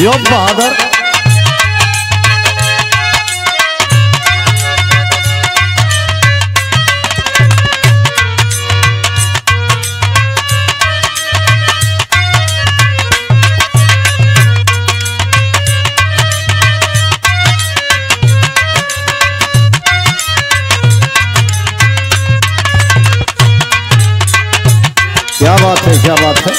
यो बहादुर। क्या बात है, क्या बात है।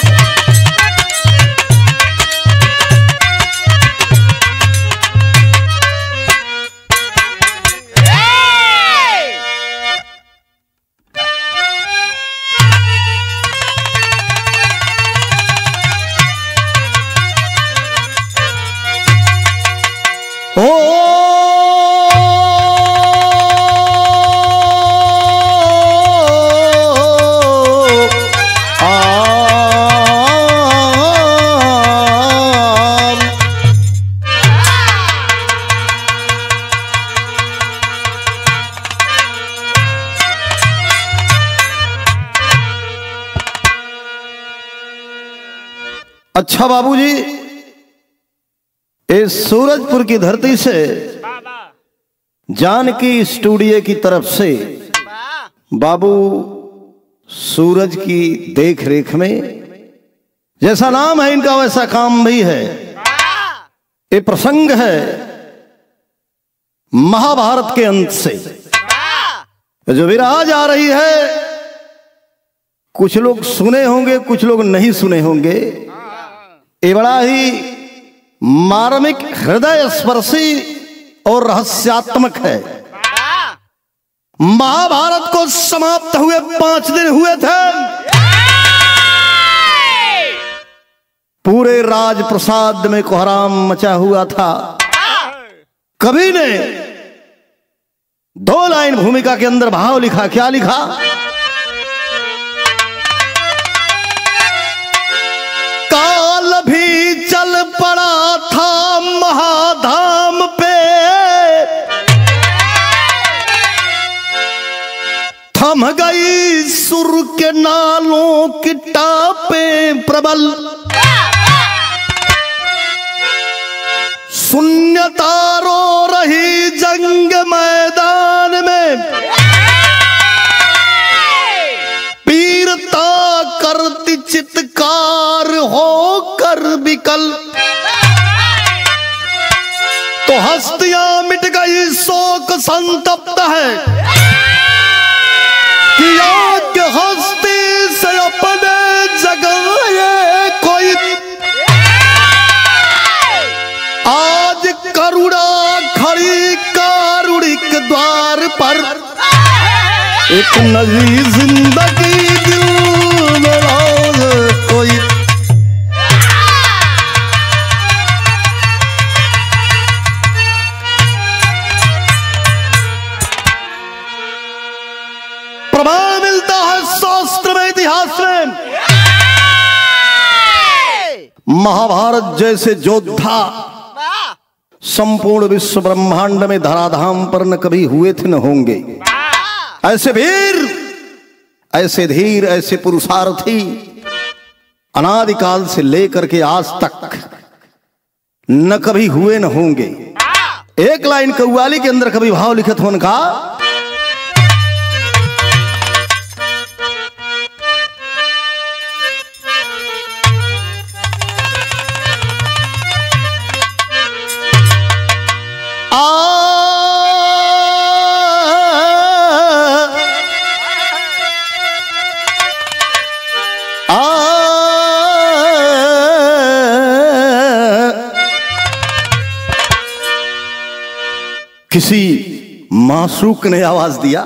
अच्छा बाबूजी, इस सूरजपुर की धरती से जानकी स्टूडियो की तरफ से बाबू सूरज की देख रेख में, जैसा नाम है इनका वैसा काम भी है। ये प्रसंग है महाभारत के अंत से जो विरहा जा रही है। कुछ लोग सुने होंगे, कुछ लोग नहीं सुने होंगे। ये बड़ा ही मार्मिक, हृदय स्पर्शी और रहस्यात्मक है। महाभारत को समाप्त हुए 5 दिन हुए थे। पूरे राजप्रसाद में कोहराम मचा हुआ था। कवि ने 2 लाइन भूमिका के अंदर भाव लिखा। क्या लिखा? काल भी चल पड़ा था महाधाम पे, थम गई सुर के नालों की टापे प्रबल, शून्यता रो रही जंग मैदान में, पीरता करती चित्कार होकर विकल, तो हस्तियां मिट गई शोक संतप्त है, कि आज हस्ती से अपने जगाए कोई, आज करुणा खड़ी कारुणिक द्वार पर, एक नई जिंदगी दिल में लाए कोई। प्रमाण मिलता है शास्त्र में, इतिहास में। महाभारत जैसे योद्धा संपूर्ण विश्व ब्रह्मांड में धराधाम पर न कभी हुए थे, न होंगे। ऐसे वीर, ऐसे धीर, ऐसे पुरुषार्थी अनादिकाल से लेकर के आज तक न कभी हुए, न होंगे। एक लाइन कव्वाली के अंदर कभी भाव लिखित होने का, किसी मासूक ने आवाज दिया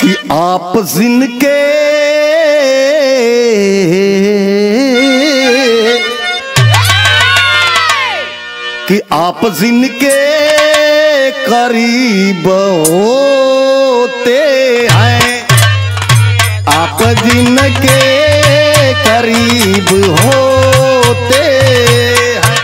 कि आप जिनके करीब होते हैं, आप जिनके करीब होते हैं,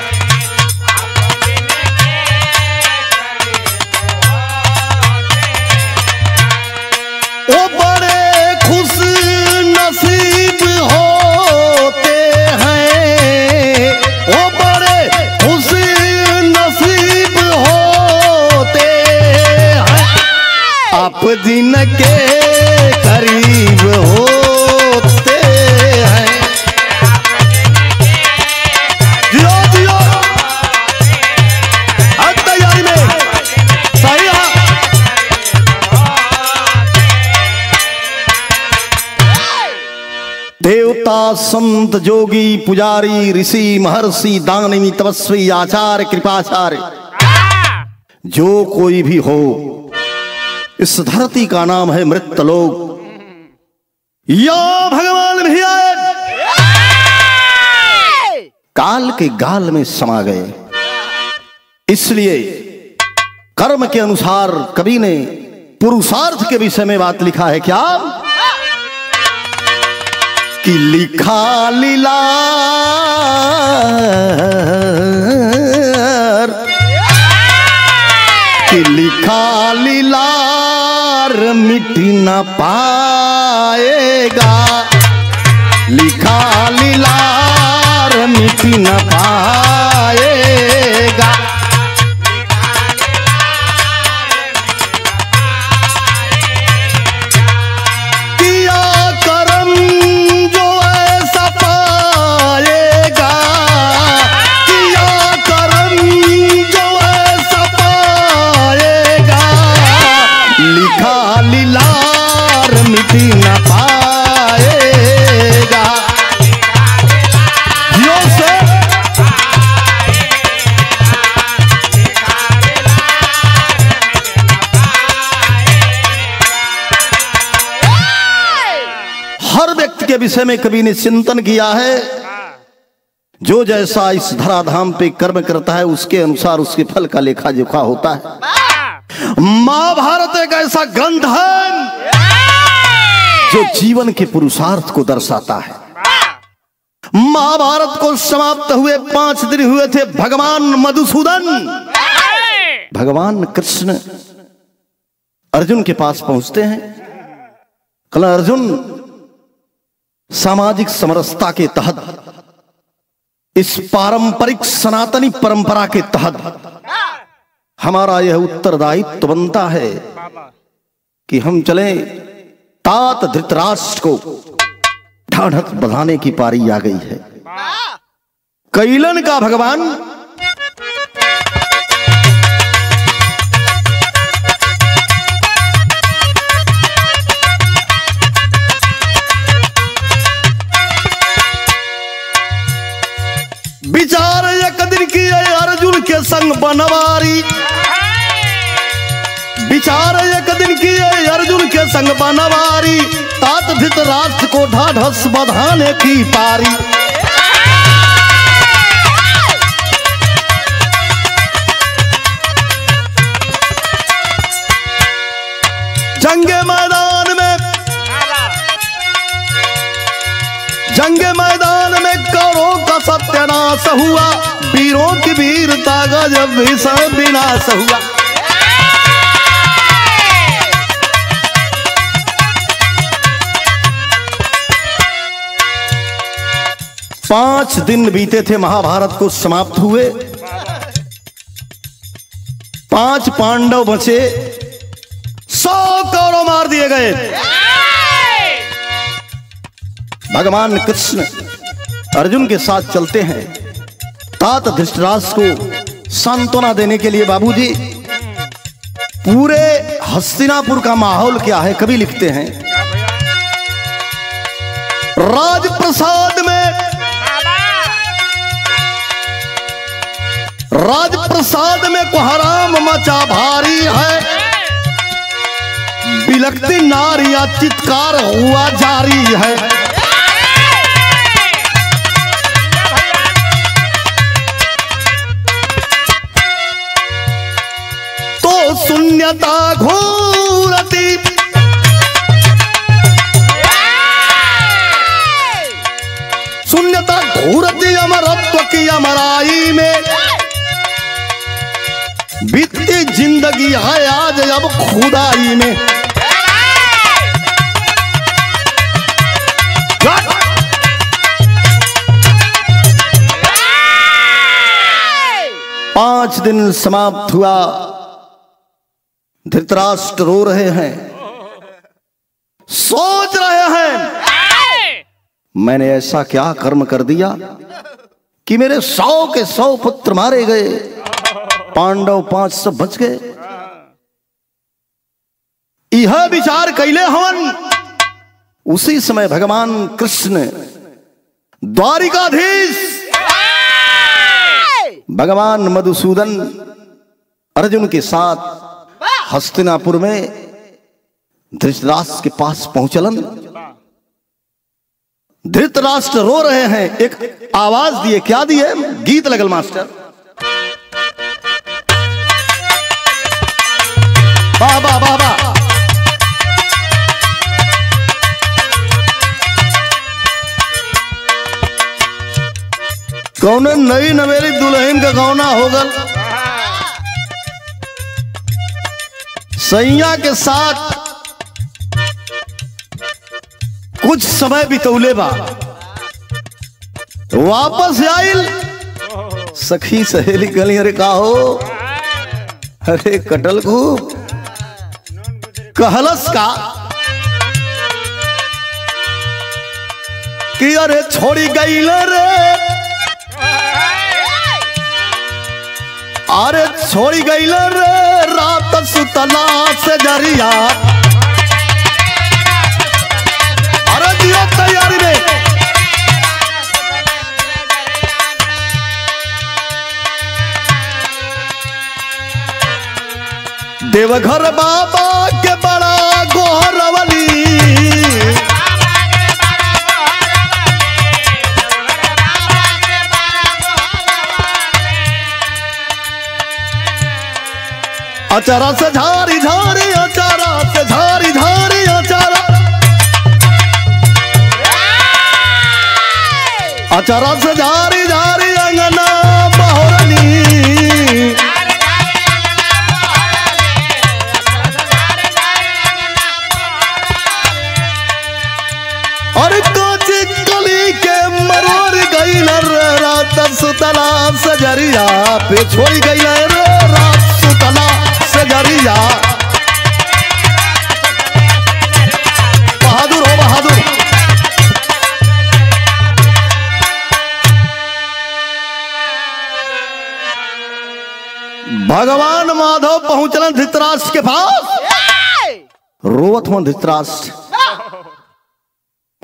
वो बड़े खुश नसीब होते हैं, के करीब होते हैं। जियो जियो अब तैयारी में सही है। देवता संत जोगी पुजारी ऋषि महर्षि दानवी तपस्वी आचार्य कृपाचार्य जो कोई भी हो, इस धरती का नाम है मृतलोक। या भगवान भी आए, काल के गाल में समा गए। इसलिए कर्म के अनुसार कवि ने पुरुषार्थ के विषय में बात लिखा है क्या कि लिखा लीला कि लिखा लीलार मिट न पाएगा, लिखा लीलार मिट न पाएगा। किया कर्म जो ऐसा पाएगा, किया कर्म जो ऐसा पाएगा, लिखा लीलार मिट न पाएगा। जियो से हर व्यक्ति के विषय में कवि ने चिंतन किया है। जो जैसा इस धराधाम पे कर्म करता है उसके अनुसार उसके फल का लेखा जोखा होता है। महाभारत एक ऐसा ग्रंथ है जो जीवन के पुरुषार्थ को दर्शाता है। महाभारत को समाप्त हुए 5 दिन हुए थे। भगवान मधुसूदन, भगवान कृष्ण अर्जुन के पास पहुंचते हैं। कल अर्जुन सामाजिक समरसता के तहत, इस पारंपरिक सनातनी परंपरा के तहत हमारा यह उत्तरदायित्व बनता है कि हम चलें। तात धृतराष्ट्र को ढाढ़क बधाने की पारी आ गई है। कैलन का भगवान विचार एक दिन की अर्जुन के संग बनवारी, विचार एक दिन की अर्जुन के संग बनवारी, तात धृतराष्ट्र को ढाढ़स बधाने की पारी। जंगे मैदान में, जंगे मैदान में कौरवों का सत्यानाश हुआ, वीरों की वीरता का जब भीषण विनाश हुआ। 5 दिन बीते थे, महाभारत को समाप्त हुए। 5 पांडव बचे, 100 कौरव मार दिए गए। भगवान कृष्ण अर्जुन के साथ चलते हैं। तात धृतराष्ट्र को सांत्वना देने के लिए, बाबूजी पूरे हस्तिनापुर का माहौल क्या है, कवि लिखते हैं। राजप्रसाद में, राजप्रसाद में कोहराम मचा भारी है, बिलखती नारियां चित्कार हुआ जारी है। तो शून्यता घूरती, शून्यता घूरती अमरत्व की अमराई में, बीतती जिंदगी है आज अब खुदाई में। 5 दिन समाप्त हुआ। धृतराष्ट्र रो रहे हैं, सोच रहे हैं मैंने ऐसा क्या कर्म कर दिया कि मेरे 100 के 100 पुत्र मारे गए, पांडव 5 सब बच गए। यह विचार कैले हवन। उसी समय भगवान कृष्ण द्वारिकाधीश भगवान मधुसूदन अर्जुन के साथ हस्तिनापुर में धृतराष्ट्र के पास पहुंचलन। धृतराष्ट्र रो रहे हैं। एक आवाज दिए, क्या दिए? गीत लगल मास्टर। बाबा बाबा कौन नई नवेली दुल्हन का गौना होगल, सैया के साथ कुछ समय बितौले बा, वापस आइल, सखी सहेली गली, अरे का हो, अरे कटल को कहलस का कि अरे छोड़ी गई रे, अरे छोड़ी गई रे रात सुतला से जरिया। अरे दियो तैयारी रे, देवघर बाबा के बड़ा गोहरवली, अचारा से झारी झारी, अचारा से झारी झारी, अचारा अचारा से झारी झारी अंगना बहोरनी। और कोची कली के मरोर गई रात सुतला सजरिया पे छोड़ गई रे रात सुतला सजरिया। बहादुर हो बहादुर। भगवान माधव पहुंचलन धृतराष्ट्र के पास। रोवत हुआ धृतराष्ट्र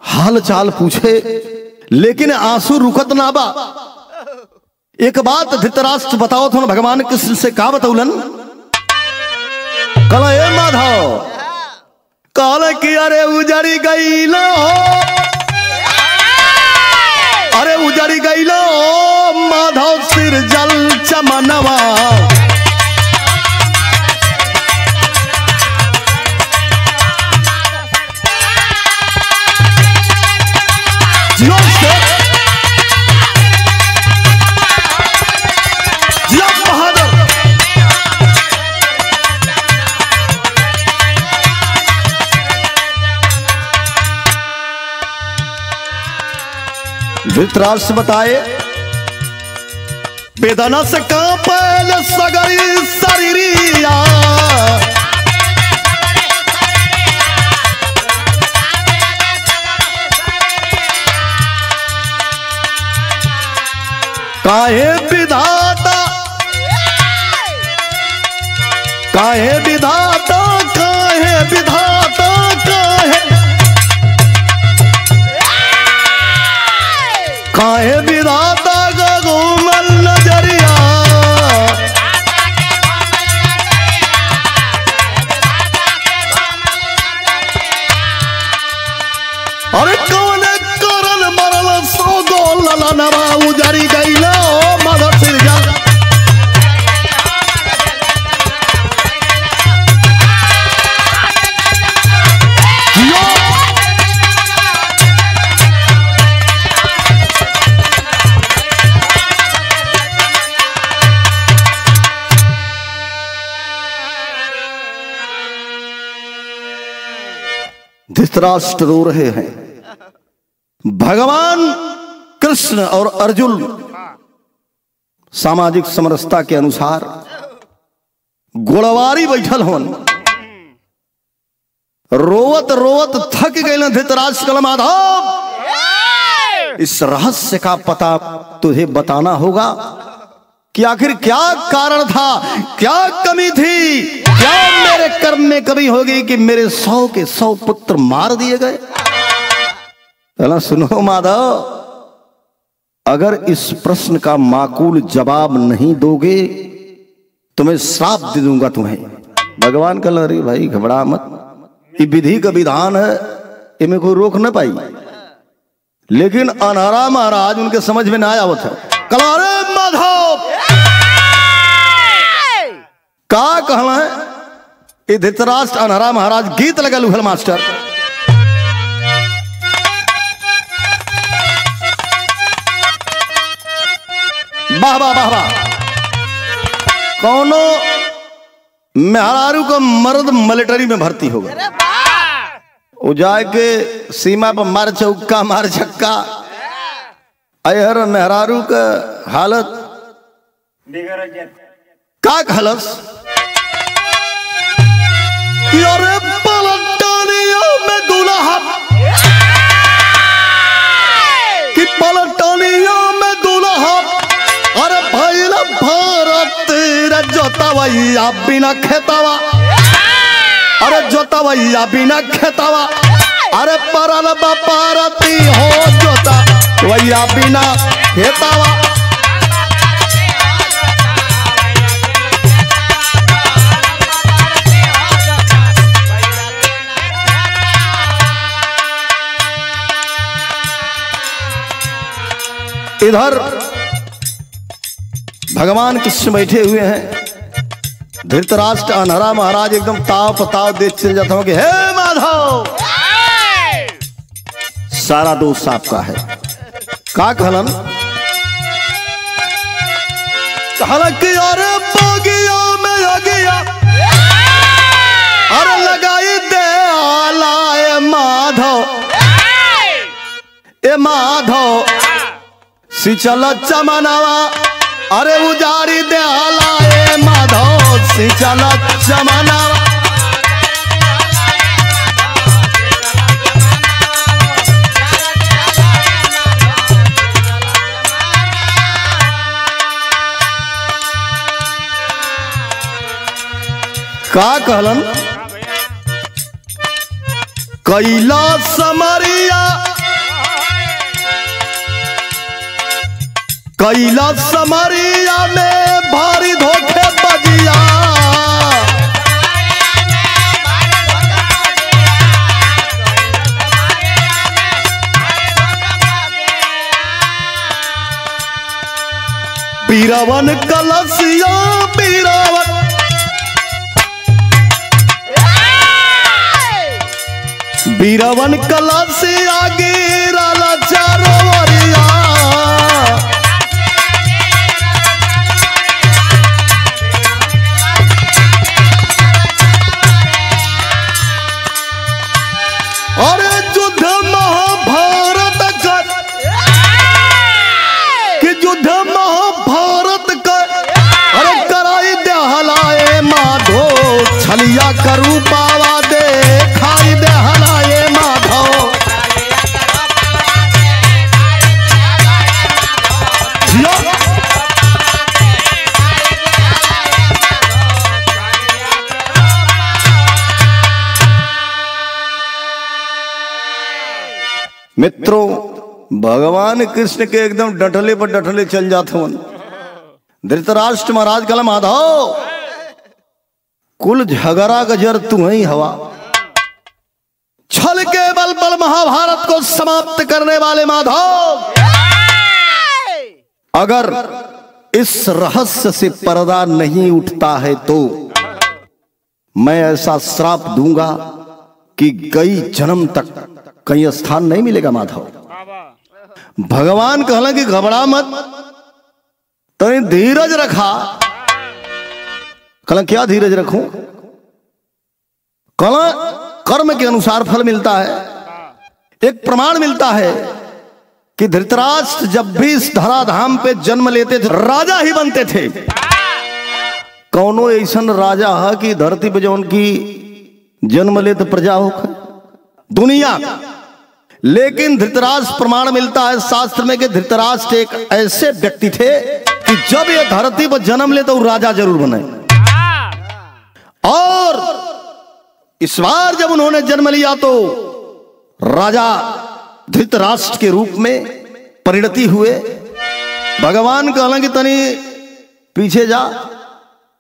हाल चाल पूछे, लेकिन आंसू रुकत ना बा। एक बात धृतराष्ट्र बताओ तो भगवान कृष्ण से का बतौलन? कल ए माधव कल की अरे उजड़ी गईलो, अरे उजड़ी गईलो माधव सिर जल चमनवा। धृतराष्ट्र बताए, वेदना से कांपल सगरी शरीरिया, काहे विधाता, काहे विधाता, काहे विधाता, काहे विधाता का घूमल नजरिया। अरे कौन करन मरल सो गोल ललनवा उजरी गईलो मदर सिर जल। धृतराष्ट्र रो रहे हैं। भगवान कृष्ण और अर्जुन सामाजिक समरसता के अनुसार गोड़वारी बैठल हवन। रोवत रोवत थक गए धृतराष्ट्र कल माधव, इस रहस्य का पता तुझे बताना होगा कि आखिर क्या कारण था, क्या कमी थी, क्या मेरे कर्म में कमी होगी कि मेरे 100 के 100 पुत्र मार दिए गए। चलो सुनो माधव, अगर इस प्रश्न का माकूल जवाब नहीं दोगे तो मैं श्राप दे दूंगा तुम्हें। भगवान कह अरे भाई घबरा मत, ये विधि का विधान है, इनमें कोई रोक न पाई। लेकिन अनहरा महाराज उनके समझ में ना आया था। कलारे माधव का कहना है, ये धृतराष्ट्र अनहरा महाराज गीत लगा लूहल मास्टर। वाह वाह वाह वाह। कौनो मेहरारू का मर्द मिलिट्री में भर्ती होगा, वो जाके सीमा पर मार चौका मार छक्का, अयर मेहरारू का हालत का खलस में दूल्हा कि पलटनिया में दूल्हा, अरे भाई ना भारत जोतावैया बिना खेतावा, अरे जोतावैया बिना खेतावा, अरे परल पारती हो जोता वैया बिना खेतावा। इधर भगवान कृष्ण बैठे हुए हैं, धृतराष्ट्र अनहरा महाराज एकदम ताव पताव देख चल जाता हूं कि हे माधव, सारा दोष आपका है। का कहलन हालांकि अरे बगिया में अगिया, अरे लगाई दे आलाए माधव, ए माधव सिंचल चमनवा, अरे उजारी दे आलाए माधव सिंचल चमनवा। का कहलन कैला समरिया, कैला समरिया में भारी धोखे बजिया, बीरावन कलसिया बीरावन, बीरावन कलसिया गिरला चारोवरिया, अरे युद्ध महाभारत का कि युद्ध महाभारत का, अरे कराई दे हलाए माधो छलिया करू पावा दे खाई दे हलाए माधो। मित्रों, भगवान कृष्ण के एकदम डटले पर डटले चल जाते हैं। धृतराष्ट्र महाराज कल माधव कुल झगड़ा गजर तुम्हें हवा, छल के बल बल महाभारत को समाप्त करने वाले माधव, अगर इस रहस्य से पर्दा नहीं उठता है तो मैं ऐसा श्राप दूंगा कि कई जन्म तक कहीं स्थान नहीं मिलेगा माधव। भगवान कहला कि घबरा मत, तो धीरज रखा। कहला क्या धीरज रखूं? कहला कर्म के अनुसार फल मिलता है। एक प्रमाण मिलता है कि धृतराष्ट्र जब भी इस धराधाम पे जन्म लेते थे राजा ही बनते थे। कौनो ऐसा राजा है कि धरती पे जो उनकी जन्म ले तो प्रजा हो दुनिया। लेकिन धृतराष्ट्र प्रमाण मिलता है शास्त्र में कि धृतराष्ट्र एक ऐसे व्यक्ति थे कि जब ये धरती पर जन्म ले तो राजा जरूर बने। और इस बार जब उन्होंने जन्म लिया तो राजा धृतराष्ट्र के रूप में परिणति हुए। भगवान कहला कि तनी पीछे जा,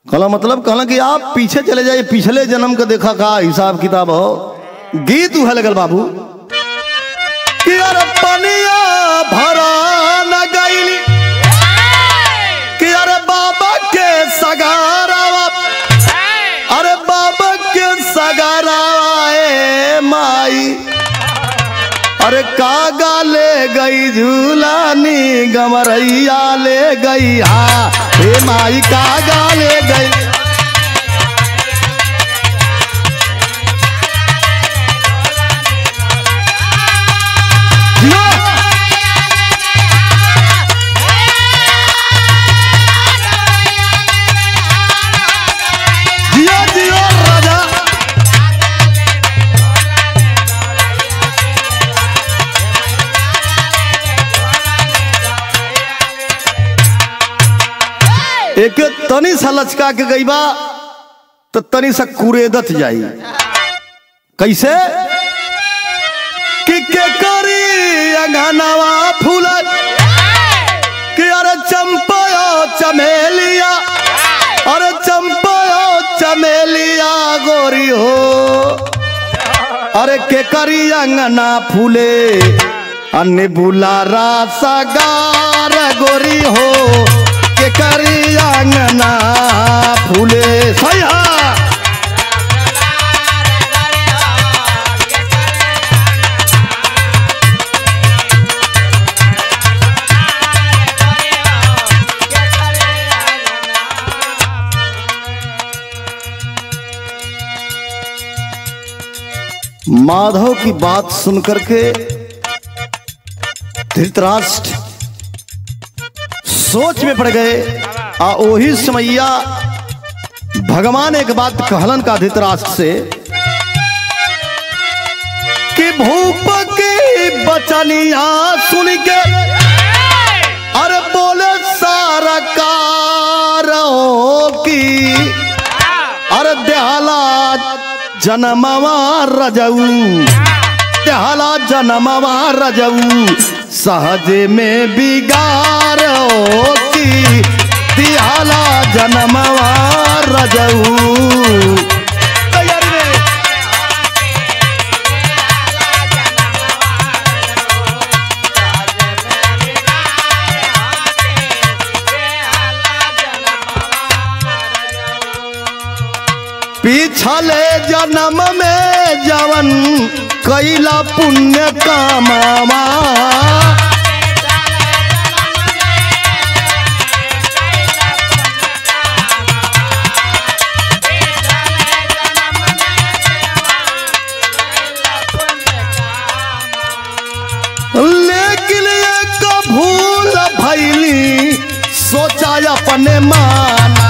कहला मतलब कहला कि आप पीछे चले जाइए, पिछले जन्म का देखा का हिसाब किताब हो। गीत उहे लगल बाबू कि यार पनिया भरा न गईली कि यार बाबा के सगारावा, अरे बाबा के सगारावा ए माई, अरे कागा ले गई झूलानी गमरैया ले गई हा, हे माई कागा ले गई। एक तनी सा लचका के गईबा तो तनी सा कुरेदत जाई। कैसे कि के करी अंगनावा फूल कि अरे चंपयो चमेलिया, अरे चंपयो चमेलिया गोरी हो, अरे के करी अंगना फूले अन्य बुलारा सगार गोरी हो, के करी अंगना फूले सया। माधव की बात सुनकर के धृतराष्ट्र सोच में पड़ गए। वही समैया भगवान एक बात कहलन का धृतराष्ट्र से कि भूप की बचनिया सुन के अरे बोले सारा कारो की, अरे देहाला जनमवा रजऊ, देहाला जनमवा रजऊ, सहजे में बिगारो की, दिहाला जनमवा रजऊ। पिछले जन्म में जवन कैला पुण्य कामवा, लेकिन एक भूल भैली सोचा अपने माना,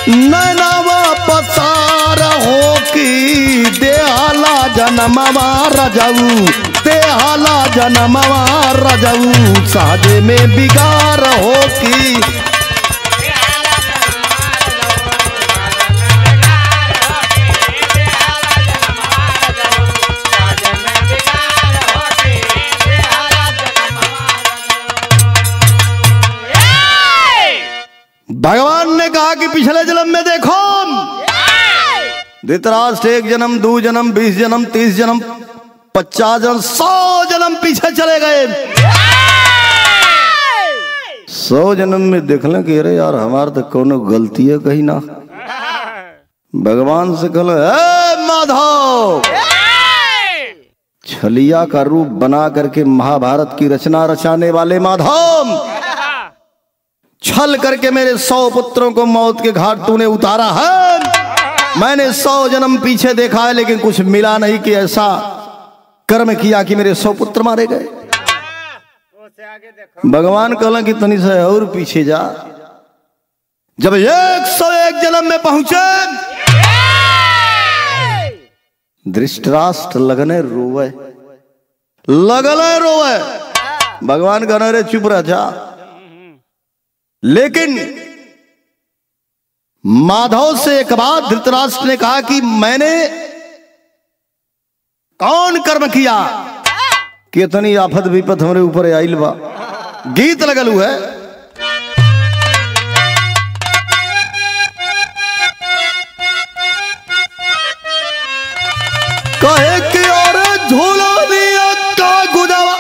नैनावा पसार हो की, देहाला जनमवा रजऊ, देहाला जनमवा रजऊ, साजे में बिगार हो की। भगवान ने कहा कि पिछले जन्म में देखो धृतराष्ट्र 1 जन्म 2 जन्म 20 जन्म 30 जन्म 50 जन्म 100 जन्म पीछे चले गए। 100 जन्म में देखल कि अरे यार हमार तो कोनो गलती है कहीं ना। भगवान से कहल माधव छलिया का रूप बना करके महाभारत की रचना रचाने वाले माधव, छल करके मेरे 100 पुत्रों को मौत के घाट तूने उतारा है। मैंने 100 जन्म पीछे देखा है, लेकिन कुछ मिला नहीं कि ऐसा कर्म किया कि मेरे 100 पुत्र मारे गए। भगवान कहला कि तनी से और पीछे जा। जब 101 जन्म में पहुंचे, धृतराष्ट्र लगने रोवे, भगवान कहना रे चुप रह जा। लेकिन माधव से एक बात धृतराष्ट्र ने कहा कि मैंने कौन कर्म किया कि इतनी आफत विपत हमारे ऊपर आइल बा। गीत लगल हुआ है, कहे कि और झूला दिया का गुदावा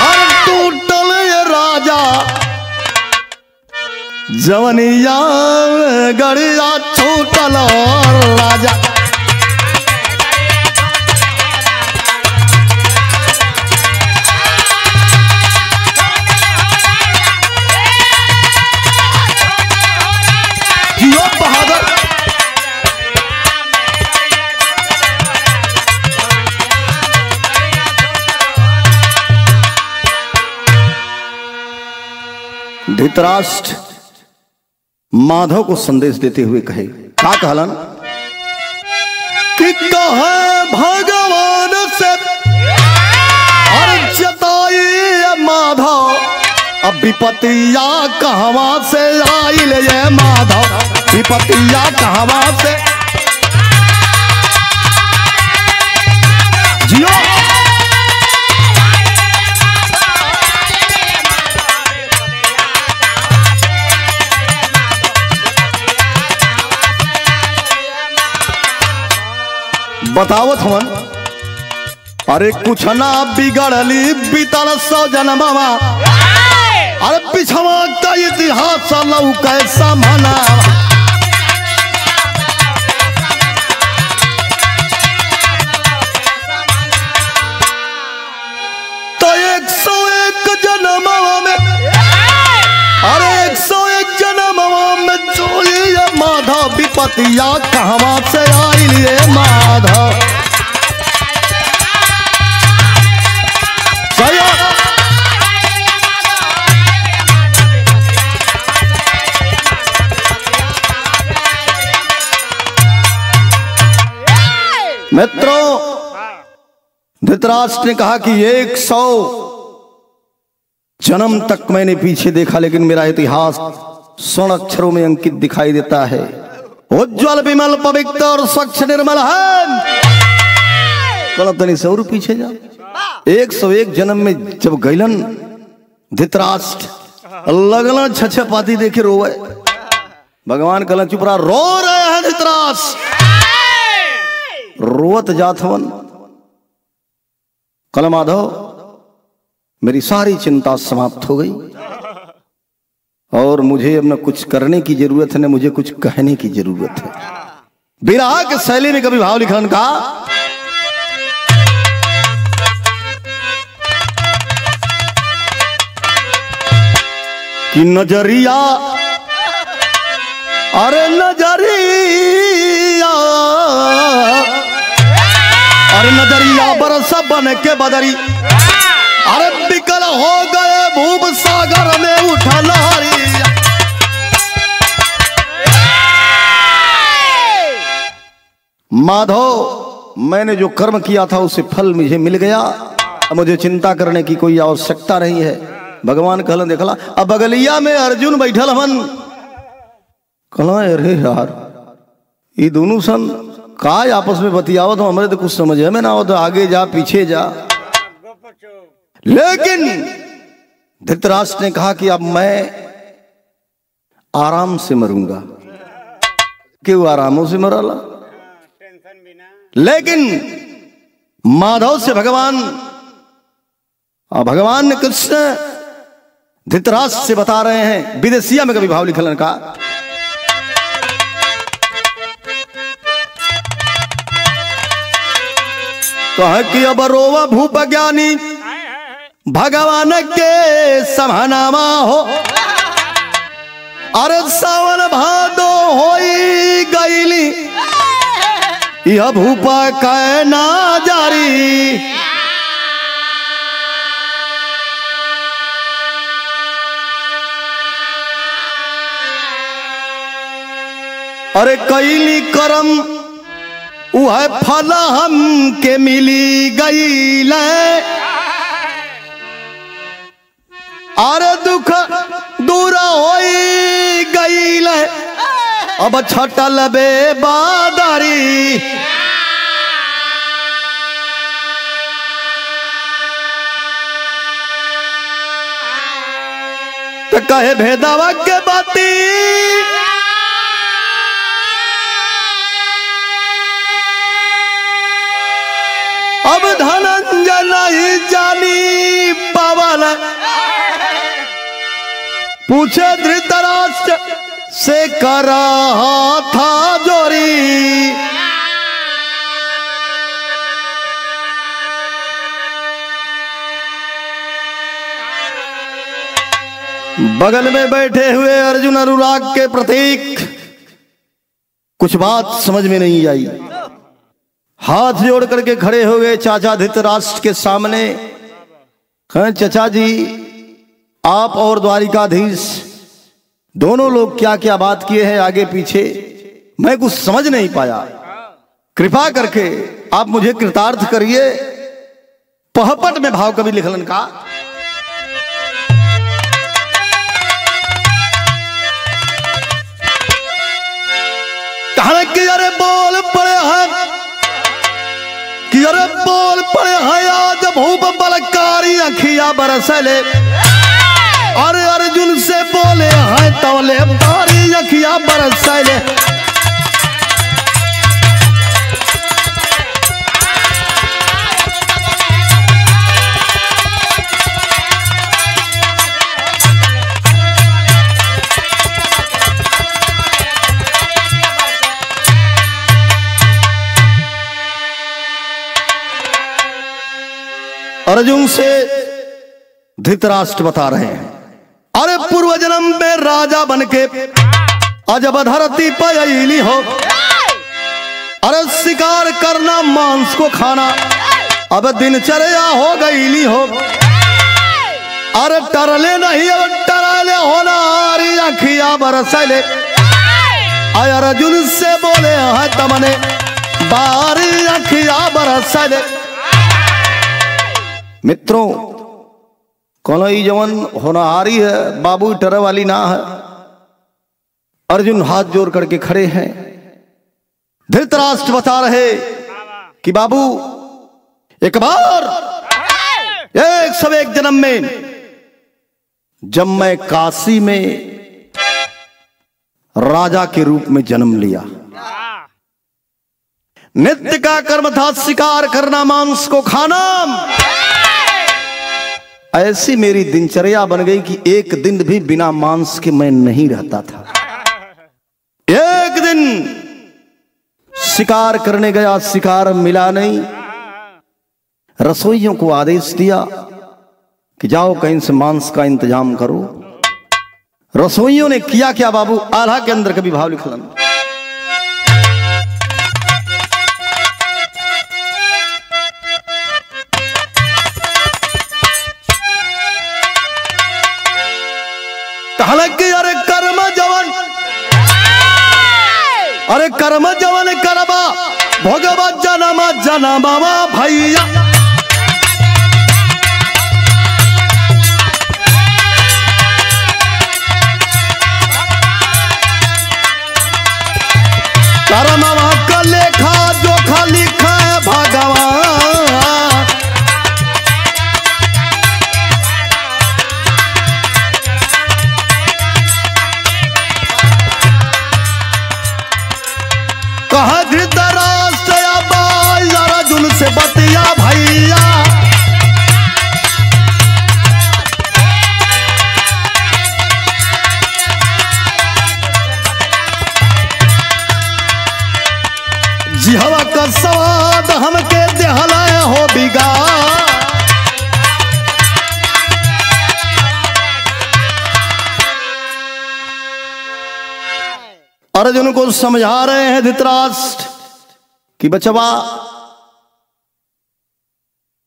और टूटल राजा जवनिया गड़िया छूटल राजा। धृतराष्ट्र माधव को संदेश देते हुए कहे, क्या कहलन कि कहे भगवान से और जताई माधव, अब विपतिया कहवा से आइल ये माधव, विपतिया कहवा से जियो। बतावत हवन, अरे कुछ ना बिगड़ली बीतल 100 जन्मवा, अरे पिछवा का इतिहास लऊ कैसा मना। तो 101 जन्मवा में, अरे 101 जन्मवा में चोरी माधव विपतिया कहवा से आई लिए माधव। मित्रों, धृतराष्ट्र ने कहा कि 100 जन्म तक मैंने पीछे देखा, लेकिन मेरा इतिहास स्वर्ण अक्षरों में अंकित दिखाई देता है। उज्ज्वल विमल पवित्र और स्वच्छ निर्मल है। तनी से और पीछे जा। 101 जन्म में जब गैलन धृतराष्ट्र लगल छछपाती देखे रोवे। भगवान कहलन चुप रहा, रो रहे हैं धृतराष्ट्र, रोवत जात हवन। कल माधव मेरी सारी चिंता समाप्त हो गई और मुझे अब न कुछ करने की जरूरत है, न मुझे कुछ कहने की जरूरत है। विरह के शैली में कभी भाव लिखन का कि नजरिया, अरे नजरिया, अरे नजरिया बरसा बन के बदरी, अरे बिकल हो गए भूप सागर में उठा लहरिया। माधव, मैंने जो कर्म किया था उसे फल मुझे मिल गया, अब मुझे चिंता करने की कोई आवश्यकता नहीं है। भगवान कहलन देखला, अब बगलिया में अर्जुन बैठल हवन। कहला अरे यार, ये दोनों सन का आपस में बतियावत हो, हमारे तो कुछ समझ में ना हो, तो आगे जा पीछे जा। लेकिन धृतराष्ट्र ने कहा कि अब मैं आराम से मरूंगा। क्यों आरामों से मराला? लेकिन माधव से भगवान ने कृष्ण धृतराष्ट्र से बता रहे हैं, विदेशिया में कभी भाव लिखलन का कह कि अब रोवा भूप ज्ञानी भगवान के समानामा हो। अरे सावन भादो होई गईली यह भूपा कहना जारी। अरे कैली करम वह फल हम के मिली गई। अरे दुख दूर होई गई। अब छटल बे बादारी। तो कहे भेदावा के बाती अब धनंजय नहीं जानी पावल। पूछे धृतराष्ट्र से करा था जोरी। बगल में बैठे हुए अर्जुन अनुराग के प्रतीक कुछ बात समझ में नहीं आई। हाथ जोड़ करके खड़े हो गए चाचा धृतराष्ट्र के सामने। कहें चाचा जी आप और द्वारिकाधीश दोनों लोग क्या क्या बात किए हैं आगे पीछे, मैं कुछ समझ नहीं पाया। कृपा करके आप मुझे कृतार्थ करिए। पहपट में भाव कवि लिखलन का कि अरे बोल पड़े हैं कि अरे बोल पड़े हैं आज भूप बलकारी अखिया बरसले। अरे अर्जुन से बोले हैं तौले बारी अखिया बरसले। अर्जुन से धृतराष्ट्र बता रहे हैं अरे पूर्व जन्म में राजा बनके अजब धरती पर अली हो। अरे शिकार करना मांस को खाना अब दिनचर्या हो गईली हो। अरे टरले नहीं अब टरले होना अरे अखिया बरसले। अर्जुन से बोले है तमने बारी अखिया बरसले। मित्रों कौन जवन होनहारी है बाबू टरे वाली ना है। अर्जुन हाथ जोड़ करके खड़े हैं। धृतराष्ट्र बता रहे कि बाबू एक बार एक सब एक जन्म में जब मैं काशी में राजा के रूप में जन्म लिया, नित्य का कर्म था शिकार करना मांस को खाना। ऐसी मेरी दिनचर्या बन गई कि एक दिन भी बिना मांस के मैं नहीं रहता था। एक दिन शिकार करने गया, शिकार मिला नहीं। रसोइयों को आदेश दिया कि जाओ कहीं से मांस का इंतजाम करो। रसोइयों ने किया क्या बाबू, आल्हा के अंदर कभी भाव लिख लेना। हालांकि अरे कर्म जवन अरे कर्म जवन करबा भोगवा जनमा जनमा भैया। कर्मवा का लेखा जोखा लिखा है भगवान। कहा धृतराष्ट्र अर्जुन से बतिया भैया। जिहवा का स्वाद हमके देहला हो बिगाड़। अर्जुन को समझा रहे हैं धृतराष्ट्र कि बचवा,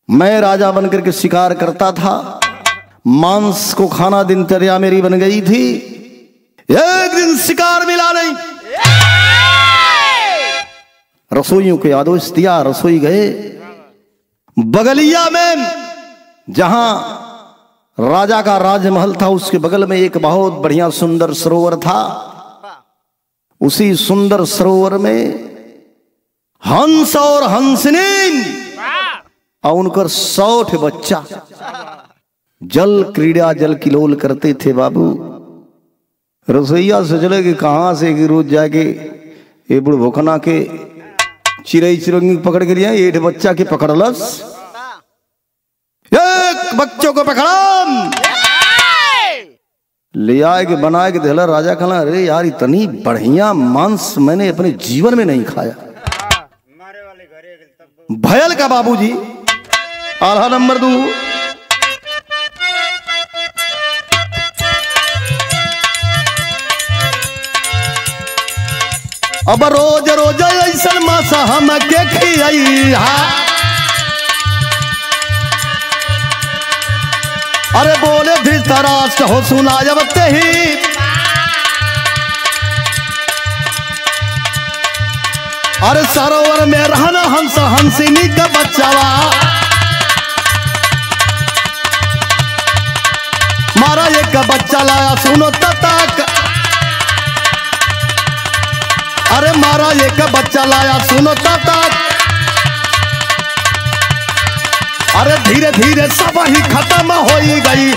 मैं राजा बनकर के शिकार करता था, मांस को खाना दिनचर्या मेरी बन गई थी, एक दिन शिकार मिला नहीं। रसोइयों को आदेश दिया, रसोई गए बगलिया में, जहां राजा का राजमहल था उसके बगल में एक बहुत बढ़िया सुंदर सरोवर था। उसी सुंदर सरोवर में हंस और हंसनी और उनकर 100 बच्चा जल क्रीड़ा जल किलोल करते थे। बाबू रसोईया से चले कि कहां से कि रोज जाके ये बुढ़ भोखना के चिरई चिरंगी पकड़ के लिया, 8 बच्चा के पकड़लस, एक बच्चों को पकड़ा ले आए के बनाए के देला। राजा कहला, अरे यार इतनी बढ़िया मांस मैंने अपने जीवन में नहीं खाया। भयल का बाबूजी आल्हा नंबर 2। अब रोज रोज ऐसा मासा हम के खियाई। अरे बोले धृतराष्ट्र हो सुना जब ते ही, अरे सरोवर में रहना हंस हंसिनी का बच्चावा, मारा एक बच्चा लाया सुनो तक, अरे मारा एक बच्चा लाया सुनो तक, अरे धीरे धीरे सब ही खत्म हो गई,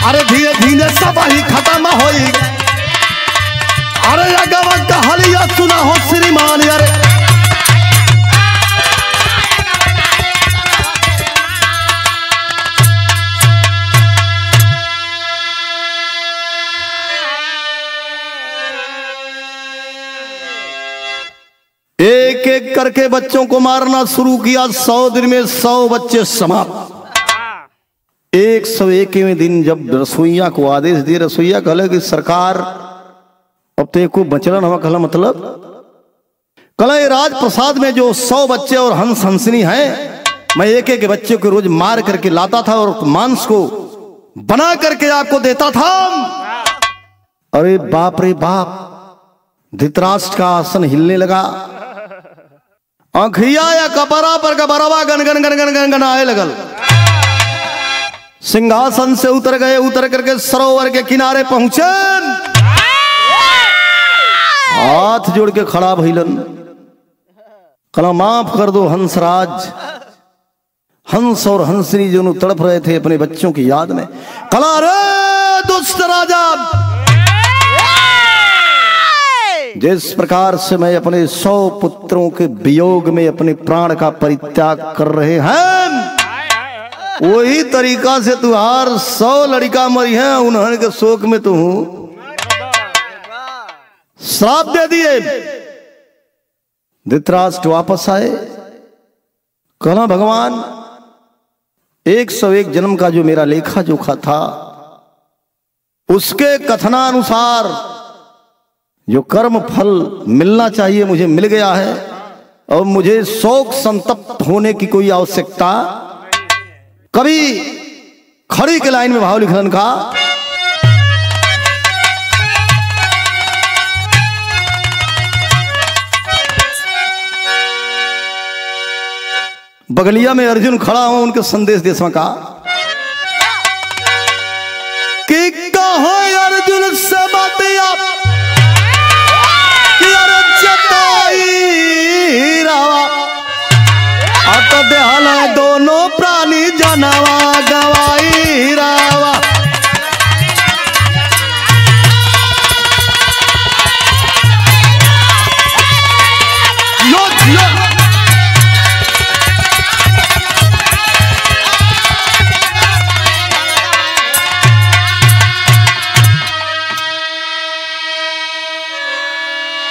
अरे धीरे धीरे सब ही खत्म हो गई। अरे अगवा कहानियां सुना हो श्रीमान, अरे एक एक करके बच्चों को मारना शुरू किया। 100 दिन में 100 बच्चे समाप्त। 101वें दिन जब रसोईया को आदेश दिए, रसोईया कहले कि सरकार अब तो को बचलन हवा, कहला मतलब कहला राजप्रसाद में जो 100 बच्चे और हंस हंसनी है, मैं एक एक बच्चे को रोज मार करके लाता था और मांस को बना करके आपको देता था। अरे बाप रे बाप, धृतराष्ट्र का आसन हिलने लगा, आंखिया या कपरा पर कपरावा गन गन गन गन गन गन आए लगल। सिंहासन से उतर गए, उतर करके सरोवर के किनारे पहुंचे, हाथ जोड़ के खड़ा भइलन, कहला माफ कर दो हंसराज। हंस और हंसनी जो तड़प रहे थे अपने बच्चों की याद में, कहला अरे दुष्ट राजा, जिस प्रकार से मैं अपने 100 पुत्रों के वियोग में अपने प्राण का परित्याग कर रहे हैं, वही तरीका से तुहार 100 लड़का मरी है, उन्होंने के शोक में तो हूं। श्राप दे दिए। धृतराष्ट्र वापस आए, कहना भगवान 101 जन्म का जो मेरा लेखा जोखा था, उसके कथनानुसार जो कर्म फल मिलना चाहिए मुझे मिल गया है, और मुझे शोक संतप्त होने की कोई आवश्यकता। कभी खड़ी के लाइन में भाव लिखलन का, बगलिया में अर्जुन खड़ा हो, उनके संदेश देशवा का कि कहो अर्जुन से बातिया कि अरे जताई रावा अत देहल दोनों प्राणी जानवा गवाई रावा।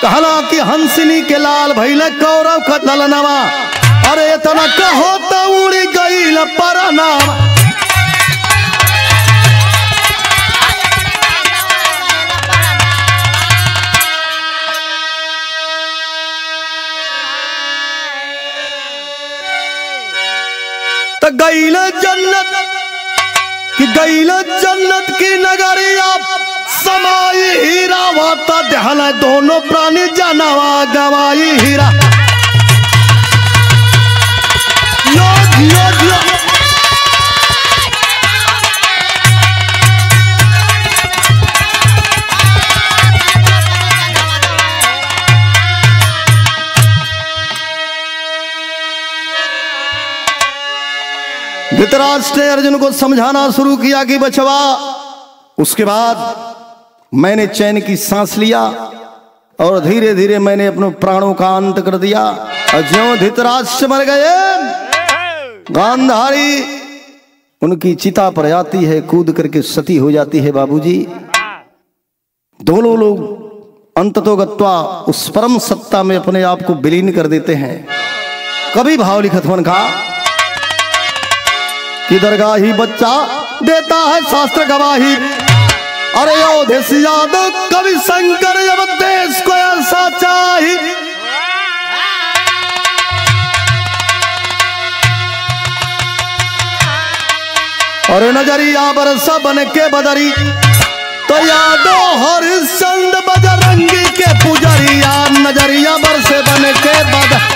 कहला कि हंसिनी के लाल भैल कौरव का दलनवा। अरे इतना कहो तो उड़ गई परनावा। तो गईल जन्नत की नगरिया समाई हीरा वाता ध्यान दोनों प्राणी जानवा गवाई हीरा। यो जियो जियो धृतराष्ट्र ने अर्जुन को समझाना शुरू किया कि बचवा। उसके बाद मैंने चैन की सांस लिया और धीरे धीरे मैंने अपने प्राणों का अंत कर दिया। और ज्यों धृतराष्ट्र मर गए, गांधारी उनकी चिता पर आती है, कूद करके सती हो जाती है। बाबूजी, दोनों लोग अंततोगत्वा उस परम सत्ता में अपने आप को विलीन कर देते हैं। कभी भाव लिखत मन का कि दरगाही बच्चा देता है शास्त्र गवाही। अरे अयोध्या यादव कवि शंकर जब देश को ऐसा चाहिए। और नजरिया बरसा बन के बदरी तो यादव हरिश्चंद्र बजरंगी के पुजरिया। नजरिया बरसे बन के बदरी